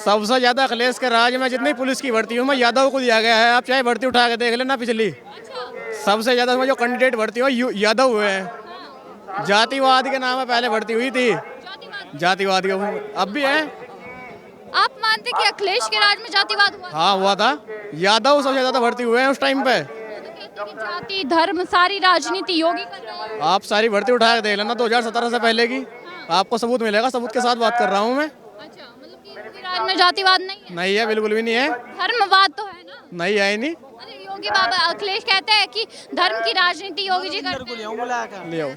सबसे ज्यादा अखिलेश के राज में जितनी पुलिस की भर्ती हुई, मैं यादव को दिया गया है। आप चाहे भर्ती उठा के देख लेना पिछली, सबसे ज्यादा जो कैंडिडेट भर्ती हुआ यादव हुए हैं। जातिवाद के नाम पे पहले भर्ती हुई थी, जातिवाद के अब भी है। आप मानते कि अखिलेश के राज में जातिवाद हुआ? हाँ हुआ था, यादव सबसे ज्यादा भर्ती हुए हैं उस टाइम पे। तो कहते हैं कि जाति धर्म सारी राजनीति योगी कर रहे हैं। आप सारी भर्ती उठा के देख लेना 2017 से पहले की, आपको सबूत मिलेगा। सबूत के साथ बात कर रहा हूँ मैं। अच्छा, मतलब कि इनके राज में जातिवाद नहीं है? नहीं है, बिल्कुल भी नहीं है। धर्मवाद तो है ना? नहीं है ही नहीं। अरे योगी बाबा अखिलेश कहते हैं कि धर्म की राजनीति योगी जी करते हैं। ले आओ।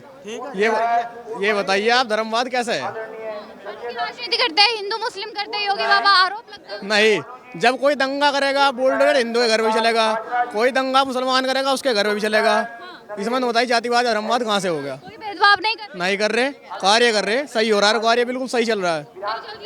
ये बताइए आप, धर्मवाद कैसे है? धर्म की राजनीति करते हैं, हिंदू मुस्लिम करते हैं योगी बाबा, आरोप लगता है। नहीं, जब कोई दंगा करेगा बुलडोजर हिंदू के घर में भी चलेगा, कोई दंगा मुसलमान करेगा उसके घर में भी चलेगा। इसमें बताइए जातिवाद धर्मवाद कहाँ से हो गया? कोई भेदभाव नहीं करते। नहीं कर रहे, कार्य कर रहे, सही हो रहा है, कार्य बिल्कुल सही चल रहा है,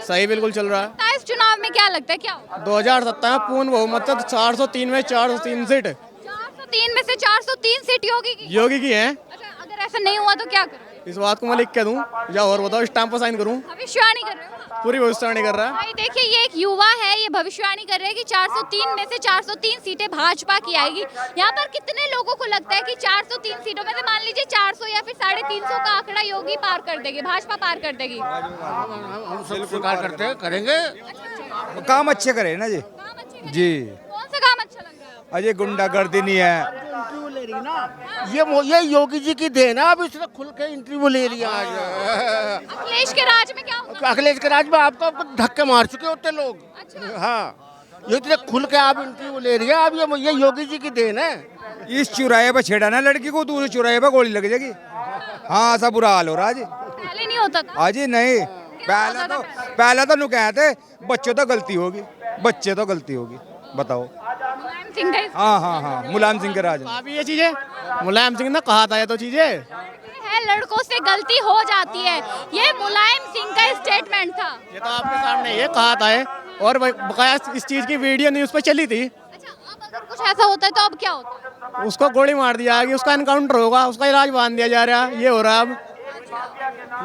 सही बिल्कुल चल रहा है। इस चुनाव में क्या लगता है क्या होगा? 2017 में पूर्ण बहुमत 403 में 403 सीट 403 में से 403 सीट योगी की। योगी की है। अच्छा, अगर ऐसा नहीं हुआ तो क्या करोगे? इस बात को मैं लिख के दूं या और बताओ, स्टाम्प पर साइन करूं? भविष्यवाणी कर रहे हो? पूरी भविष्यवाणी कर रहा है। भाई देखिए, ये एक युवा है, ये भविष्यवाणी कर रहे हैं कि 403 में से 403 सीटें भाजपा की आएगी। यहाँ पर कितने लोगों को लगता है कि 403 सीटों में से मान लीजिए 400 या फिर 350 का आंकड़ा योगी पार कर देगी, भाजपा पार कर देगी? हम सब स्वीकार करते हैं, करेंगे। काम अच्छे करे ना जी। काम अच्छे करें। जी कौन सा काम अच्छा लग रहा है आपको? अजय गुंडागर्दी नहीं है। ये योगी जी की देन है। अब इसने खुल के इंटरव्यू ले लिया आज। अखिलेश के राज में क्या होगा? अखिलेश के राज में आपको धक्के मार चुके होते लोग। अच्छा। हाँ, ये इतने खुल के आप इंटरव्यू ले रही है। अब ये योगी जी की देन है। इस चुराहे पर छेड़ा ना लड़की को, दूसरे चुराहे पर गोली लग जाएगी। हाँ, ऐसा बुरा हाल हो रहा है जी। पहले नहीं होता था। अजी नहीं, पहले तो नु कहते बच्चे तो गलती होगी, बच्चे तो गलती होगी। बताओ। मुलायम सिंह का इस- हाँ, मुलायम सिंह के राज में। अभी ये चीजें मुलायम सिंह ने कहा था, ये तो चीजें है, लड़कों से गलती हो जाती है, ये मुलायम सिंह का स्टेटमेंट था। ये तो आपके सामने ये कहा था है, और बकाया इस चीज की वीडियो न्यूज पे चली थी। अच्छा, अब अगर कुछ ऐसा होता है तो अब क्या होता है? उसको गोली मार दिया जाएगी, उसका एनकाउंटर होगा, उसका इलाज बांध दिया जा रहा है। ये हो रहा है अब,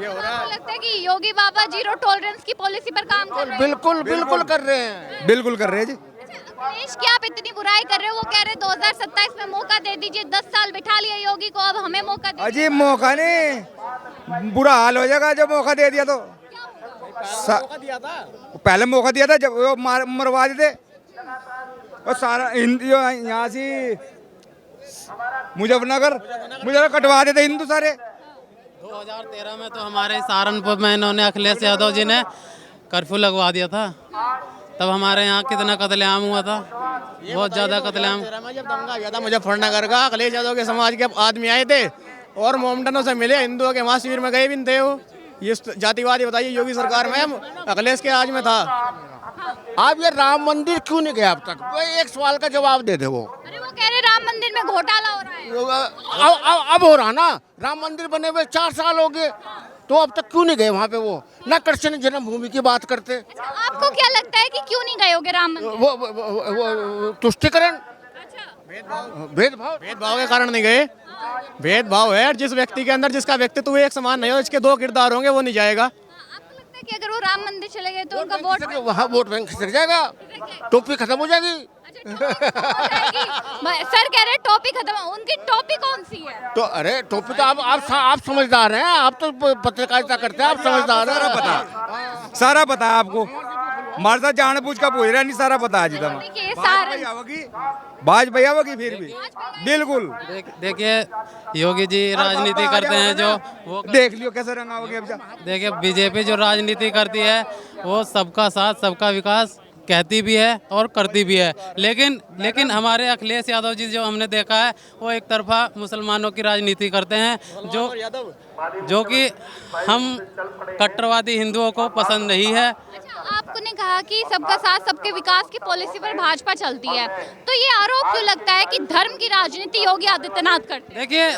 ये हो रहा आपको है। लगता है कि योगी बाबा जीरो टॉलरेंस की पॉलिसी पर काम कर रहे हैं? बिल्कुल कर रहे हैं। बिल्कुल कर रहे हैं जी। अच्छा, अखिलेश की आप इतनी बुराई कर रहे हो, वो कह रहे 2027 में मौका दे दीजिए, 10 साल बिठा लिया योगी को, अब हमें मौका दे अजी मौका नहीं, बुरा हाल हो जाएगा जब मौका दे दिया तो। पहले मौका दिया था जब वो मरवा देते, और सारा यहाँ से मुजफ्फरनगर कटवा देते हिंदू सारे। 2013 में तो हमारे सहारनपुर में इन्होंने अखिलेश यादव जी ने कर्फ्यू लगवा दिया था, तब हमारे यहाँ कितना कत्लेआम हुआ था, बहुत ज्यादा कत्लेआम। जब दंगा हुआ था मुजफ्फरनगर का, अखिलेश यादव के समाज के आदमी आए थे और मोमडनों से मिले, हिंदुओं के वहाँ शिविर में गए भी थे वो। ये जातिवादी बताइए योगी सरकार में, अखिलेश के राज में था। आप ये राम मंदिर क्यों नहीं गए अब तक? वो एक सवाल का जवाब दे दे वो। अरे वो कह रहे राम मंदिर में घोटाला हो रहा है। अब हो रहा ना, राम मंदिर बने हुए 4 साल हो गए, तो अब तक क्यों नहीं गए वहाँ पे? वो ना कृष्ण जन्मभूमि की बात करते। अच्छा, आपको क्या लगता है कि क्यों नहीं गए होगे राम मंदिर? वो तुष्टिकरण, अच्छा, भेदभाव के कारण नहीं गए। भेदभाव है, जिस व्यक्ति के अंदर जिसका व्यक्तित्व एक समान नहीं हो, इसके 2 किरदार होंगे, वो नहीं जाएगा। आपको लगता है कि अगर वो राम मंदिर चले गए तो उनका वोट वहाँ वोट बैंक खिसक जाएगा, टोपी खत्म हो जाएगी। सर कह रहे हैं टोपी खत्म, उनकी टोपी कौन सी है? तो अरे टोपी तो आप समझदार हैं, आप तो पत्रकारिता करते हैं, आप समझदार हैं। सारा पता है आपको, हमारे साथ जानबूझ का पूछ रहा नहीं, सारा पता है जी। तुम देखिए सारे भाजपा होगी फिर भी बिल्कुल। देखिए योगी जी राजनीति करते हैं जो वो देख लियो कैसे रंगा होगी अब। देखिए बीजेपी जो राजनीति करती है वो सबका साथ सबका विकास कहती भी है और करती भी है, लेकिन हमारे अखिलेश यादव जी जो हमने देखा है वो एक तरफा मुसलमानों की राजनीति करते हैं, जो कि हम कट्टरवादी हिंदुओं को पसंद नहीं है। अच्छा, आपने कहा कि सबका साथ सबके विकास की पॉलिसी पर भाजपा चलती है, तो ये आरोप क्यों लगता है कि धर्म की राजनीति योगी आदित्यनाथ करते हैं? देखिए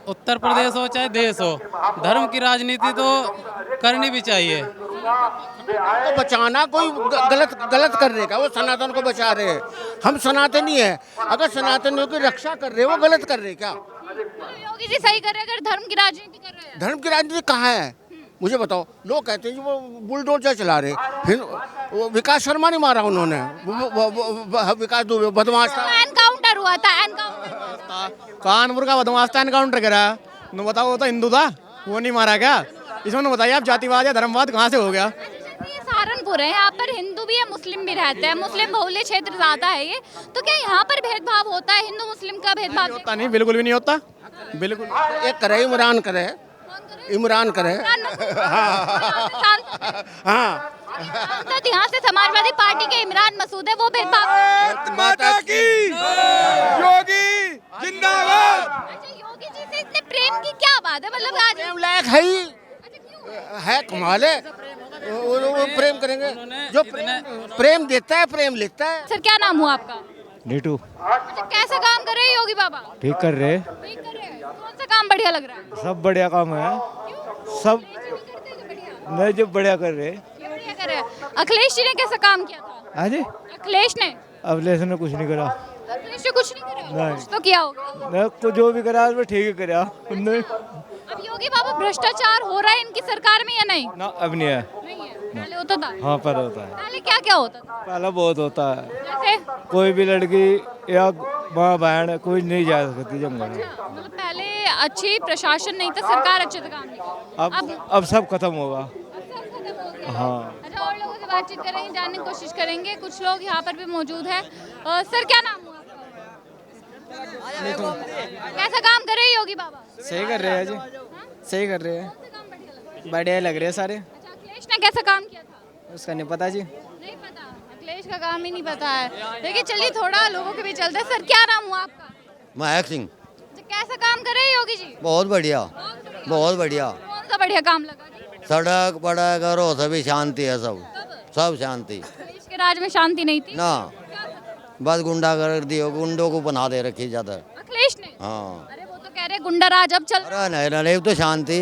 उत्तर प्रदेश हो चाहे देश हो, धर्म की राजनीति तो करनी भी चाहिए। तो बचाना कोई गलत कर रहे का, वो सनातन को बचा रहे हैं। हम सनातनी है, अगर सनातनियों की रक्षा कर रहे हैं, वो गलत कर रहे हैं क्या? योगी जी सही कर रहे हैं अगर धर्म की राजनीति कर रहे हैं? धर्म की राजनीति कहाँ है? मुझे बताओ, लोग कहते हैं कि वो बुलडोजर चला रहे, फिर वो विकास शर्मा नहीं मारा उन्होंने, विकास दुबे बदमाश था। एनकाउंटर हुआ था, एनकाउंटर। कानपुर का बदमाश था, एनकाउंटर करा। न बताओ, वो तो हिंदू था, वो नहीं मारा क्या? इसमें न बताइए आप जातिवाद या धर्मवाद कहाँ से हो गया? ये सहारनपुर है, यहाँ पर हिंदू भी है, मुस्लिम भी रहते हैं, मुस्लिम बहुल्य क्षेत्र ज्यादा है ये, तो क्या यहाँ पर भेदभाव होता है? हिंदू मुस्लिम का भेदभाव होता नहीं, बिल्कुल भी नहीं होता, बिल्कुल। एक करे इमरान करे, इमरान करे, हाँ यहाँ से समाजवादी पार्टी के इमरान मसूद है, वो भेदभाव। माता की योगी जिंदाबाद। अच्छा, योगी जी से इतने प्रेम की क्या बात है? मतलब आज प्रेम लायक है ही, है कमाल है, वो प्रेम करेंगे जो प्रेम देता है, प्रेम लेता है। सर क्या नाम हुआ आपका? नीटू। अच्छा, कैसा काम कर रहे हैं योगी बाबा? ठीक कर रहे, ठीक कर रहे हैं। कौन सा काम बढ़िया लग रहा है? सब बढ़िया काम है, सब नहीं जो बढ़िया कर रहे। क्यों बढ़िया कर रहे हैं? अखिलेश जी ने कैसा काम किया था? हाँ जी, अखिलेश ने अखिलेश ने कुछ नहीं करा, अखिलेश ने कुछ नहीं करा, नहीं। कुछ तो किया होगा। नहीं कुछ जो भी करा वो ठीक ही करा उनने। अब योगी बाबा भ्रष्टाचार हो रहा है इनकी सरकार में या नहीं? ना अब नहीं है, नहीं है, पहले होता था। हाँ पर होता है, पहले क्या क्या होता था? पहला बहुत होता है, जैसे कोई भी लड़की या माँ बहन कोई नहीं जा सकती जंगल में। मतलब पहले अच्छी प्रशासन नहीं था, सरकार अच्छे से काम नहीं की। अब सब खत्म होगा। सब खत्म हो गया। हाँ, अच्छा, और लोगों से बातचीत करेंगे, जानने की कोशिश करेंगे, कुछ लोग यहाँ पर भी मौजूद है। सर क्या नाम हुआ आपका? कैसा काम कर रहे हैं योगी बाबा? सही कर रहे हैं जी, सही कर रहे हैं, कौन सा काम बढ़िया लग रहा है? बढ़िया लग रहे हैं सारे। अच्छा, अखिलेश ने कैसा काम किया था? उसका नहीं पता जी। नहीं पता, अखिलेश का काम ही नहीं पता है। देखिए, चलिए थोड़ा लोगों के बीच चलते हैं। सर क्या नाम हुआ आपका? महक सिंह। अच्छा, कैसा काम कर रहे हैं योगी जी? बहुत बढ़िया, बहुत बढ़िया। कौन सा बढ़िया काम लगा जी? सड़क पड़क और वो सभी शांति है, सब सब शांति। अखिलेश के राज में शांति नहीं थी? ना बस गुंडागर्दी हो, गुंडों को बना दे रखी ज्यादा। अखिलेश ने? हाँ, अरे वो तो कह रहे गुंडा राज अब चल रहा अरे नहीं नहीं, तो शांति,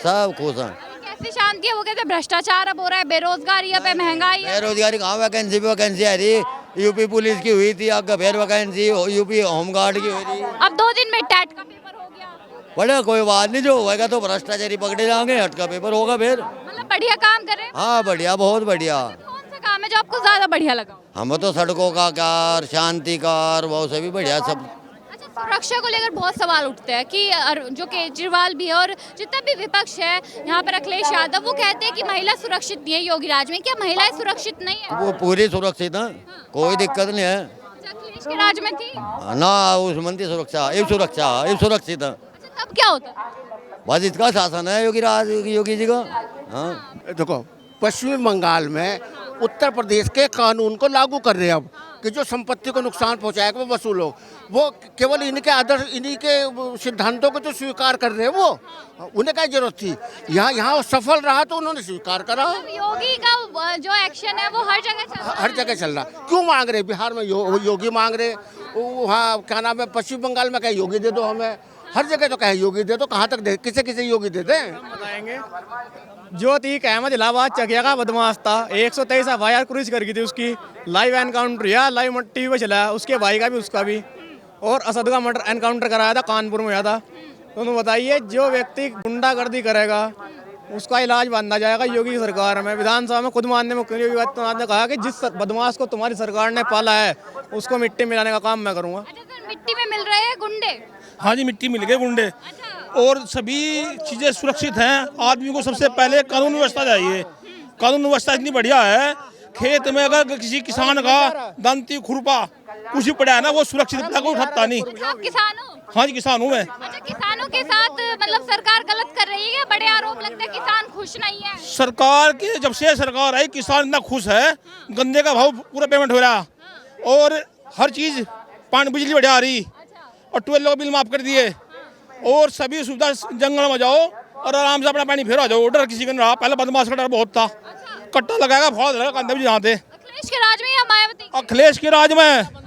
सब खुश हैं। है। कैसी शांति है? वो कहते हैं भ्रष्टाचार अब हो रहा है, बेरोजगारी अब है, महंगाई है। बेरोजगारी कहाँ, वैकेंसी पे वैकेंसी आ रही। यूपी पुलिस की हुई थी, आगे फिर वैकेंसी यूपी होमगार्ड की हुई थी। अब 2 दिन में टेट का पेपर हो गया। बड़े कोई बात नहीं, जो होगा तो भ्रष्टाचारी पकड़े जाएंगे, हट का पेपर होगा फिर। मतलब बढ़िया काम कर रहे हैं। हाँ बढ़िया, बहुत बढ़िया। कौन सा काम है जो आपको ज्यादा बढ़िया लगा? हम तो सड़कों का कार, शांति कार, वो सभी बढ़िया सब। अच्छा, सुरक्षा को लेकर बहुत सवाल उठते हैं कि जो केजरीवाल भी है और जितना भी विपक्ष है यहाँ पर, अखिलेश यादव, वो कहते हैं कि महिला सुरक्षित नहीं है योगी राज में। क्या महिलाएं सुरक्षित नहीं है? वो पूरी सुरक्षित है, कोई दिक्कत नहीं है अच्छा, अखिलेश के राज में थी। ना। उस मंत्री सुरक्षा, ये सुरक्षित है। अच्छा, तब क्या होता? बस इसका शासन है योगी जी का। हाँ, देखो, पश्चिमी बंगाल में उत्तर प्रदेश के कानून को लागू कर रहे हैं अब, कि जो संपत्ति को नुकसान पहुंचाएगा वो वसूलो। वो केवल इन्हीं के आदर्श, इन्हीं के सिद्धांतों को तो स्वीकार कर रहे हैं, वो उन्हें क्या जरूरत थी? यहाँ वो सफल रहा तो उन्होंने स्वीकार करा। योगी का जो एक्शन है वो हर जगह चल रहा है। हर जगह चल रहा। क्यों मांग रहे? बिहार में योगी मांग रहे, वहाँ क्या नाम है, पश्चिम बंगाल में कहे योगी दे दो हमें, हर जगह तो कहे योगी दे दो। कहाँ तक दे, किसे किसे योगी दे दें? बताएंगे। ज्योति अहमद इलाहाबाद चकिया का बदमाश था, 123 FIR क्रूज कर गई थी उसकी, लाइव एनकाउंटर या लाइव टीवी पे चला, उसके भाई का भी उसका भी, और असद का मर्डर एनकाउंटर कराया था, कानपुर में हुआ था। तो बताइए, जो व्यक्ति गुंडागर्दी करेगा उसका इलाज बांधा जाएगा योगी सरकार में। विधानसभा में खुद माननीय मुख्यमंत्री योगी आदित्यनाथ ने कहा कि जिस बदमाश को तुम्हारी सरकार ने पाला है उसको मिट्टी मिलाने का काम मैं करूँगा। अच्छा सर, मिट्टी में मिल रहे हैं गुंडे? हाँ जी, मिट्टी मिल गए गुंडे, और सभी चीज़ें सुरक्षित हैं। आदमी को सबसे पहले कानून व्यवस्था चाहिए। कानून व्यवस्था इतनी बढ़िया है, खेत में अगर किसी किसान का दंती खुरपा कुछ भी पड़ा है ना, वो सुरक्षित उठाता नहीं। आप किसान हो? हाँ जी, किसान हूँ मैं। अच्छा, किसानों के साथ मतलब सरकार गलत कर रही है? बड़े आरोप लगते हैं किसान खुश नहीं है। सरकार की जब से सरकार आई, किसान इतना खुश है, गन्ने का भाव पूरा पेमेंट हो रहा, और हर चीज़, पानी बिजली बढ़िया आ रही, और 12 का बिल माफ कर दिए, और सभी सुविधा। जंगल में जाओ और आराम से अपना पानी फेरो आ जाओ, डर किसी का नहीं रहा। पहले बदमाश का डर बहुत था, कट्टा लगाएगा बहुत लगा कंधे भी जानते। अखिलेश के राज में या मायावती? अखिलेश के राज में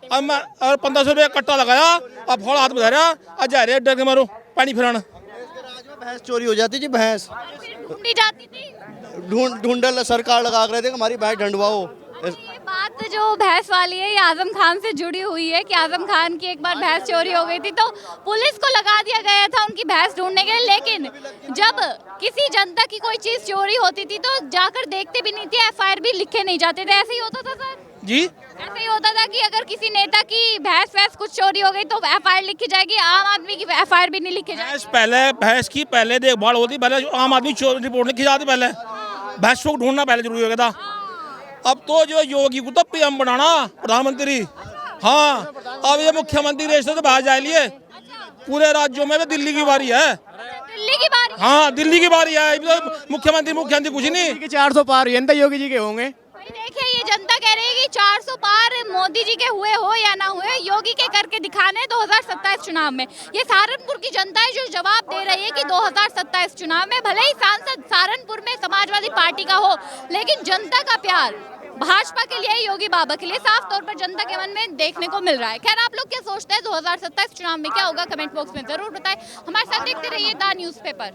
अब मैं 1500 रुपये कट्टा लगाया, अब फोड़ा हाथ में धरा, आज जा रहे डर के मारो पानी फिराना। भैंस चोरी हो जाती जी, भैंस ढूंढी जाती थी। ढूंढल सरकार लगा रहे थे कि हमारी भैंस ढंडवाओ। ये बात बात जो भैंस वाली है ये आजम खान से जुड़ी हुई है कि आजम खान की एक बार भैंस चोरी हो गई थी तो पुलिस को लगा दिया गया था उनकी भैंस ढूंढने के लिए, लेकिन जब किसी जनता की कोई चीज चोरी होती थी तो जाकर देखते भी नहीं थे, एफआईआर भी लिखे नहीं जाते थे। ऐसे ही होता था सर? जी ऐसे ही होता था कि अगर किसी नेता की भैंस वैस कुछ चोरी हो गई तो एफआईआर लिखी जाएगी, आम आदमी की एफआईआर भी नहीं लिखी जाएगी। भैंस की पहले देखभाल होती, पहले आम आदमी रिपोर्ट लिखी जाती, पहले भैंस को ढूंढना पहले जरूरी हो गया था। अब तो जो योगी को तो पीएम बनाना, प्रधानमंत्री। हाँ, अब ये मुख्यमंत्री रेस से तो बाहर जा लिए। पूरे राज्यों में तो दिल्ली की बारी है। दिल्ली की बारी? हाँ, दिल्ली की बारी है। मुख्यमंत्री कुछ नहीं। 400 पार जनता योगी जी के होंगे। देखिए ये जनता कह रही है कि 400 पार मोदी जी के हुए हो या ना हुए, योगी के करके दिखाने 2027 चुनाव में। ये सहारनपुर की जनता है जो जवाब दे रही है कि 2027 चुनाव में भले ही सांसद सहारनपुर में समाजवादी पार्टी का हो, लेकिन जनता का प्यार भाजपा के लिए, योगी बाबा के लिए साफ तौर पर जनता के मन में देखने को मिल रहा है। खैर, आप लोग क्या सोचते हैं 2027 चुनाव में क्या होगा, कमेंट बॉक्स में जरूर बताएं। हमारे साथ देखते रहिए द न्यूज़पेपर।